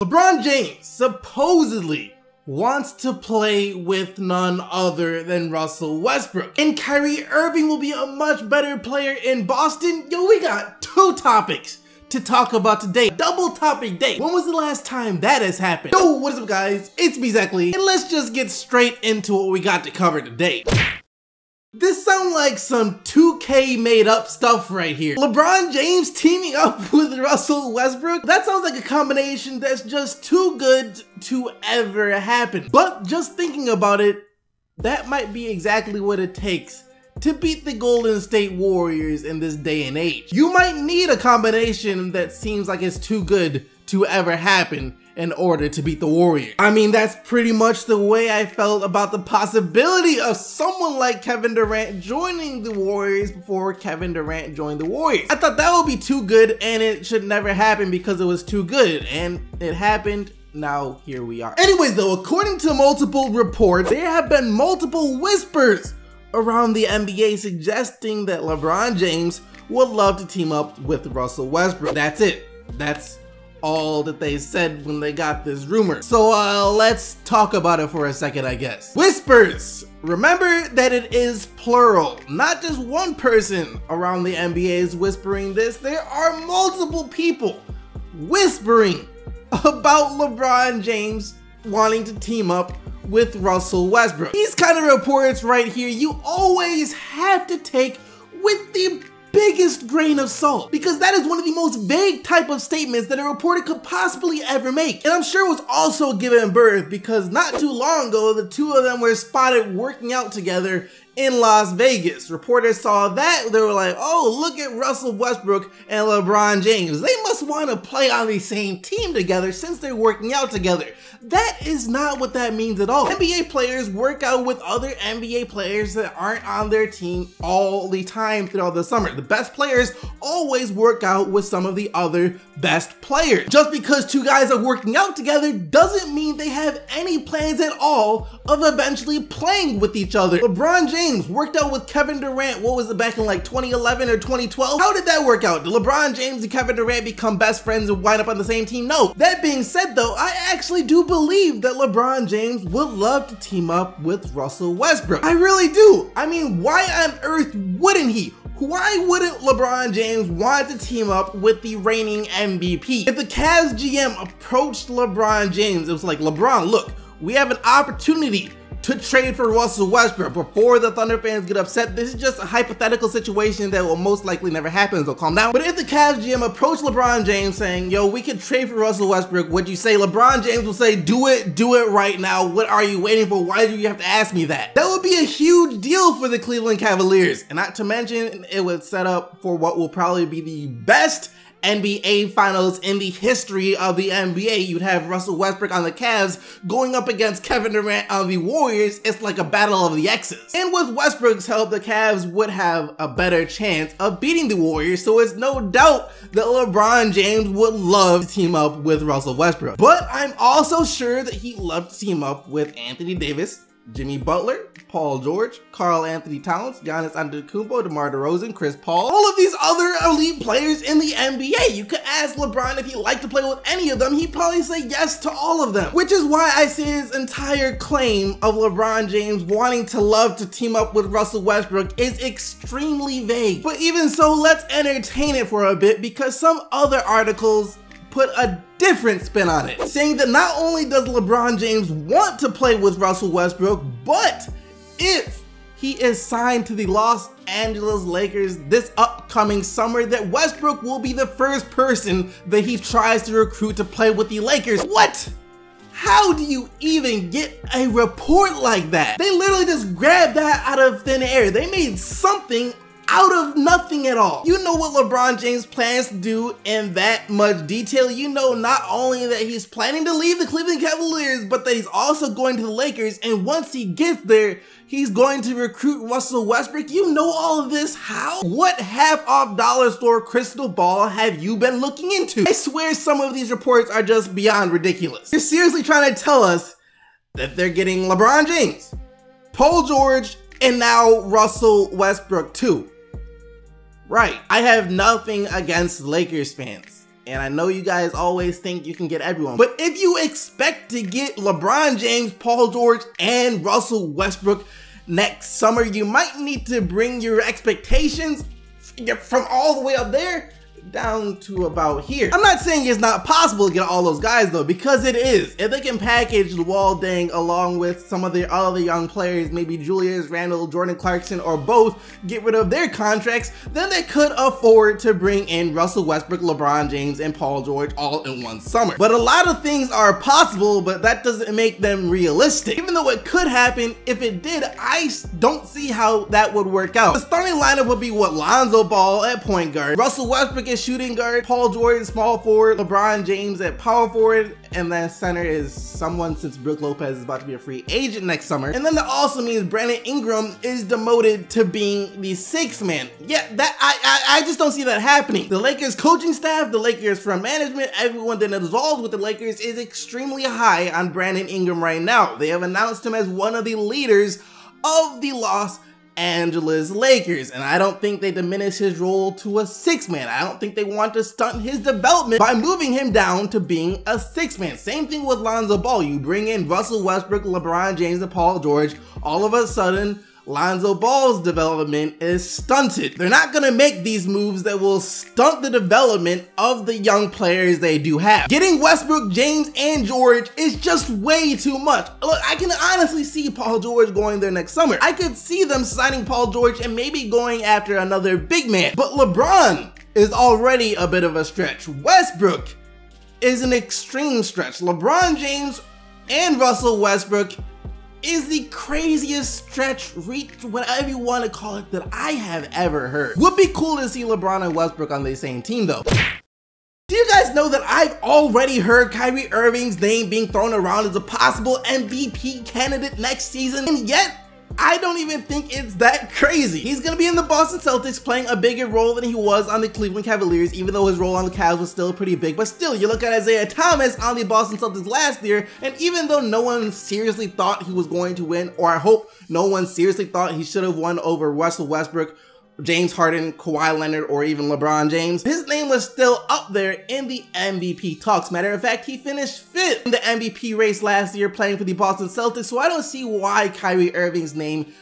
LeBron James supposedly wants to play with none other than Russell Westbrook. And Kyrie Irving will be a much better player in Boston. Yo, we got two topics to talk about today. Double topic day. When was the last time that has happened? Yo, what is up guys? It's me, Lee, and let's just get straight into what we got to cover today. This sounds like some 2K made up stuff right here. LeBron James teaming up with Russell Westbrook? That sounds like a combination that's just too good to ever happen. But just thinking about it, that might be exactly what it takes to beat the Golden State Warriors in this day and age. You might need a combination that seems like it's too good to ever happen in order to beat the Warriors. I mean, that's pretty much the way I felt about the possibility of someone like Kevin Durant joining the Warriors before Kevin Durant joined the Warriors. I thought that would be too good and it should never happen because it was too good, and it happened. Now here we are. Anyways though, according to multiple reports, there have been multiple whispers around the NBA suggesting that LeBron James would love to team up with Russell Westbrook. That's it. That's all that they said when they got this rumor. So let's talk about it for a second, I guess. Whispers. Remember that it is plural. Not just one person around the NBA is whispering this. There are multiple people whispering about LeBron James wanting to team up with Russell Westbrook. These kind of reports right here, you always have to take with the biggest grain of salt, because that is one of the most vague type of statements that a reporter could possibly ever make. And I'm sure it was also given birth because not too long ago, the two of them were spotted working out together in Las Vegas. Reporters saw that, they were like, oh, look at Russell Westbrook and LeBron James. They must want to play on the same team together since they're working out together. That is not what that means at all. NBA players work out with other NBA players that aren't on their team all the time throughout the summer. The best players always work out with some of the other best players. Just because two guys are working out together doesn't mean they have any plans at all of eventually playing with each other. LeBron James worked out with Kevin Durant, what was it, back in like 2011 or 2012? How did that work out? Did LeBron James and Kevin Durant become best friends and wind up on the same team? No. That being said though, I actually do believe that LeBron James would love to team up with Russell Westbrook. I really do. I mean, why on earth wouldn't he? Why wouldn't LeBron James want to team up with the reigning MVP? If the Cavs GM approached LeBron James, it was like, LeBron, look, we have an opportunity to trade for Russell Westbrook. Before the Thunder fans get upset, this is just a hypothetical situation that will most likely never happen, so calm down. But if the Cavs GM approached LeBron James saying, yo, we could trade for Russell Westbrook, would you say? LeBron James will say, do it right now. What are you waiting for? Why do you have to ask me that? That would be a huge deal for the Cleveland Cavaliers. And not to mention, it would set up for what will probably be the best NBA Finals in the history of the NBA. You'd have Russell Westbrook on the Cavs going up against Kevin Durant on the Warriors. It's like a battle of the X's. And with Westbrook's help, the Cavs would have a better chance of beating the Warriors, so it's no doubt that LeBron James would love to team up with Russell Westbrook. But I'm also sure that he'd love to team up with Anthony Davis, Jimmy Butler, Paul George, Karl Anthony Towns, Giannis Antetokounmpo, DeMar DeRozan, Chris Paul, all of these other elite players in the NBA. You could ask LeBron if he'd like to play with any of them, he'd probably say yes to all of them. Which is why I say his entire claim of LeBron James wanting to love to team up with Russell Westbrook is extremely vague. But even so, let's entertain it for a bit, because some other articles put a different spin on it, saying that not only does LeBron James want to play with Russell Westbrook, but if he is signed to the Los Angeles Lakers this upcoming summer, that Westbrook will be the first person that he tries to recruit to play with the Lakers. What? How do you even get a report like that? They literally just grabbed that out of thin air. They made something out of nothing at all. You know what LeBron James plans to do in that much detail. You know not only that he's planning to leave the Cleveland Cavaliers, but that he's also going to the Lakers, and once he gets there, he's going to recruit Russell Westbrook. You know all of this. How? What half-off dollar store crystal ball have you been looking into? I swear some of these reports are just beyond ridiculous. You're seriously trying to tell us that they're getting LeBron James, Paul George, and now Russell Westbrook too. Right. I have nothing against Lakers fans. And I know you guys always think you can get everyone, but if you expect to get LeBron James, Paul George, and Russell Westbrook next summer, you might need to bring your expectations from all the way up there down to about here. I'm not saying it's not possible to get all those guys though, because it is. If they can package Luol Deng along with some of the other young players, maybe Julius Randle, Jordan Clarkson, or both, get rid of their contracts, then they could afford to bring in Russell Westbrook, LeBron James, and Paul George all in one summer. But a lot of things are possible, but that doesn't make them realistic. Even though it could happen, if it did, I don't see how that would work out. The starting lineup would be what? Lonzo Ball at point guard, Russell Westbrook is shooting guard, Paul George small forward, LeBron James at power forward, and then center is someone, since Brook Lopez is about to be a free agent next summer. And then that also means Brandon Ingram is demoted to being the sixth man. Yeah, that I just don't see that happening. The Lakers coaching staff, the Lakers front management, everyone that is involved with the Lakers is extremely high on Brandon Ingram right now. They have announced him as one of the leaders of the Los Angeles Lakers, and I don't think they diminish his role to a six man. I don't think they want to stunt his development by moving him down to being a six man. Same thing with Lonzo Ball. You bring in Russell Westbrook, LeBron James, and Paul George, all of a sudden Lonzo Ball's development is stunted. They're not gonna make these moves that will stunt the development of the young players they do have. Getting Westbrook, James, and George is just way too much. Look, I can honestly see Paul George going there next summer. I could see them signing Paul George and maybe going after another big man. But LeBron is already a bit of a stretch. Westbrook is an extreme stretch. LeBron James and Russell Westbrook is the craziest stretch, reach, whatever you want to call it, that I have ever heard. Would be cool to see LeBron and Westbrook on the same team though. Do you guys know that I've already heard Kyrie Irving's name being thrown around as a possible MVP candidate next season, and yet I don't even think it's that crazy. He's gonna be in the Boston Celtics, playing a bigger role than he was on the Cleveland Cavaliers, even though his role on the Cavs was still pretty big. But still, you look at Isaiah Thomas on the Boston Celtics last year, and even though no one seriously thought he was going to win, or I hope no one seriously thought he should have won over Russell Westbrook, James Harden, Kawhi Leonard, or even LeBron James, his name was still up there in the MVP talks. Matter of fact, he finished 5th in the MVP race last year playing for the Boston Celtics, so I don't see why Kyrie Irving's name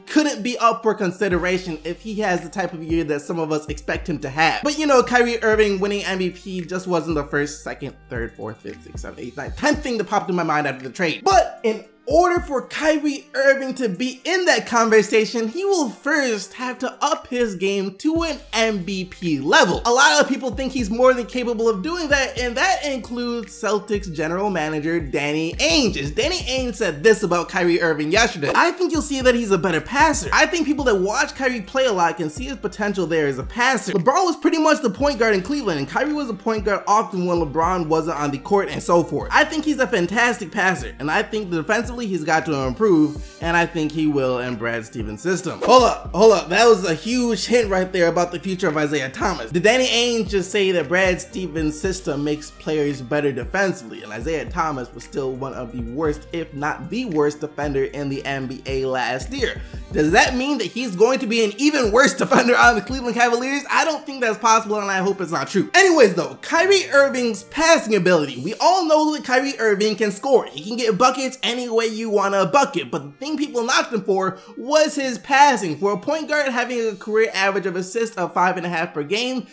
couldn't be up for consideration if he has the type of year that some of us expect him to have. But you know, Kyrie Irving winning MVP just wasn't the first, second, third, fourth, fifth, sixth, seventh, eighth, ninth, 10th thing that popped in my mind after the trade. But in order for Kyrie Irving to be in that conversation, he will first have to up his game to an MVP level. A lot of people think he's more than capable of doing that, and that includes Celtics general manager Danny Ainge. Danny Ainge said this about Kyrie Irving yesterday: I think you'll see that he's a better passer. I think people that watch Kyrie play a lot can see his potential there as a passer. LeBron was pretty much the point guard in Cleveland, and Kyrie was a point guard often when LeBron wasn't on the court and so forth. I think he's a fantastic passer, and I think defensively he's got to improve, and I think he will in Brad Stevens' system. Hold up, that was a huge hint right there about the future of Isaiah Thomas. Did Danny Ainge just say that Brad Stevens' system makes players better defensively, and Isaiah Thomas was still one of the worst, if not the worst, defender in the NBA last year? Does that mean that he's going to be an even worse defender on the Cleveland Cavaliers? I don't think that's possible, and I hope it's not true. Anyways though, Kyrie Irving's passing ability. We all know that Kyrie Irving can score. He can get buckets any way you want a bucket, but the thing people knocked him for was his passing. For a point guard, having a career average of assists of 5.5 per game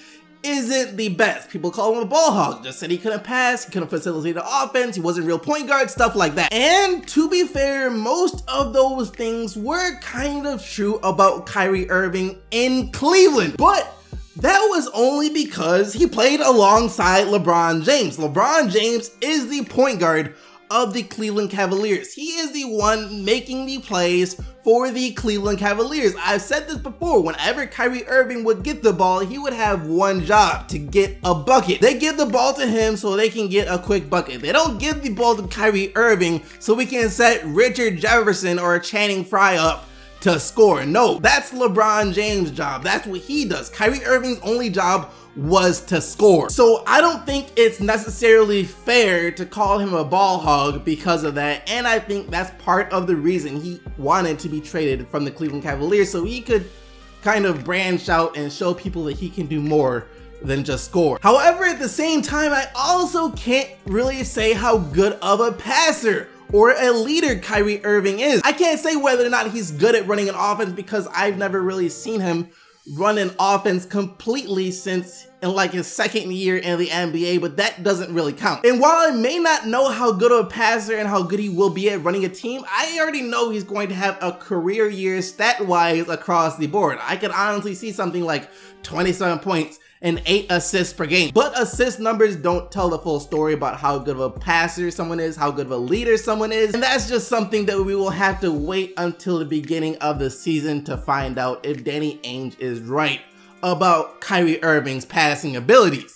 isn't the best. People call him a ball hog, just said he couldn't pass, he couldn't facilitate the offense, he wasn't a real point guard, stuff like that. And to be fair, most of those things were kind of true about Kyrie Irving in Cleveland, but that was only because he played alongside LeBron James. LeBron James is the point guard of the Cleveland Cavaliers. He is the one making the plays for the Cleveland Cavaliers. I've said this before, whenever Kyrie Irving would get the ball, he would have one job: to get a bucket. They give the ball to him so they can get a quick bucket. They don't give the ball to Kyrie Irving so we can set Richard Jefferson or Channing Frye up to score. No, that's LeBron James' job. That's what he does. Kyrie Irving's only job was to score. So I don't think it's necessarily fair to call him a ball hog because of that, and I think that's part of the reason he wanted to be traded from the Cleveland Cavaliers, so he could kind of branch out and show people that he can do more than just score. However, at the same time, I also can't really say how good of a passer or a leader Kyrie Irving is. I can't say whether or not he's good at running an offense because I've never really seen him run an offense completely since in like his second year in the NBA, but that doesn't really count. And while I may not know how good of a passer and how good he will be at running a team, I already know he's going to have a career year stat-wise across the board. I could honestly see something like 27 points and 8 assists per game. But assist numbers don't tell the full story about how good of a passer someone is, how good of a leader someone is, and that's just something that we will have to wait until the beginning of the season to find out if Danny Ainge is right about Kyrie Irving's passing abilities.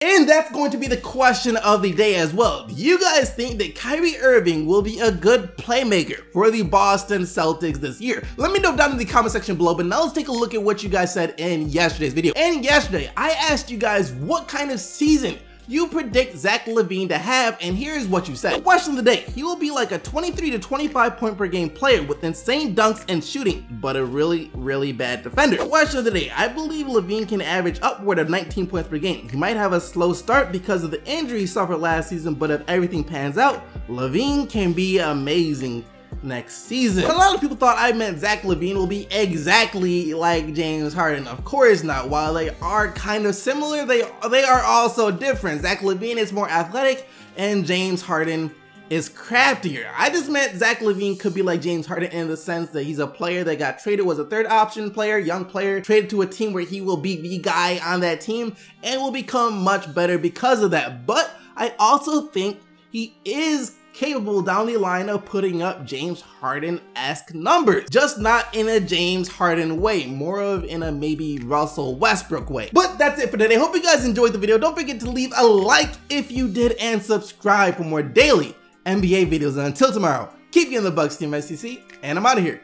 And that's going to be the question of the day as well. Do you guys think that Kyrie Irving will be a good playmaker for the Boston Celtics this year? Let me know down in the comment section below, but now let's take a look at what you guys said in yesterday's video. And yesterday, I asked you guys what kind of season you predict Zach LaVine to have, and here's what you said. Question of the day: he will be like a 23 to 25 point per game player with insane dunks and shooting, but a really bad defender. Question of the day: I believe LaVine can average upward of 19 points per game. He might have a slow start because of the injury he suffered last season, but if everything pans out, LaVine can be amazing next season. But a lot of people thought I meant Zach LaVine will be exactly like James Harden. Of course not. While they are kind of similar, they are also different. Zach LaVine is more athletic and James Harden is craftier. I just meant Zach LaVine could be like James Harden in the sense that he's a player that got traded, was a third option player, young player, traded to a team where he will be the guy on that team and will become much better because of that. But I also think he is capable down the line of putting up James Harden-esque numbers, just not in a James Harden way, more of in a maybe Russell Westbrook way. But that's it for today. Hope you guys enjoyed the video. Don't forget to leave a like if you did and subscribe for more daily NBA videos. And until tomorrow, keep getting the Bucks, Team SEC, and I'm out of here.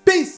Peace!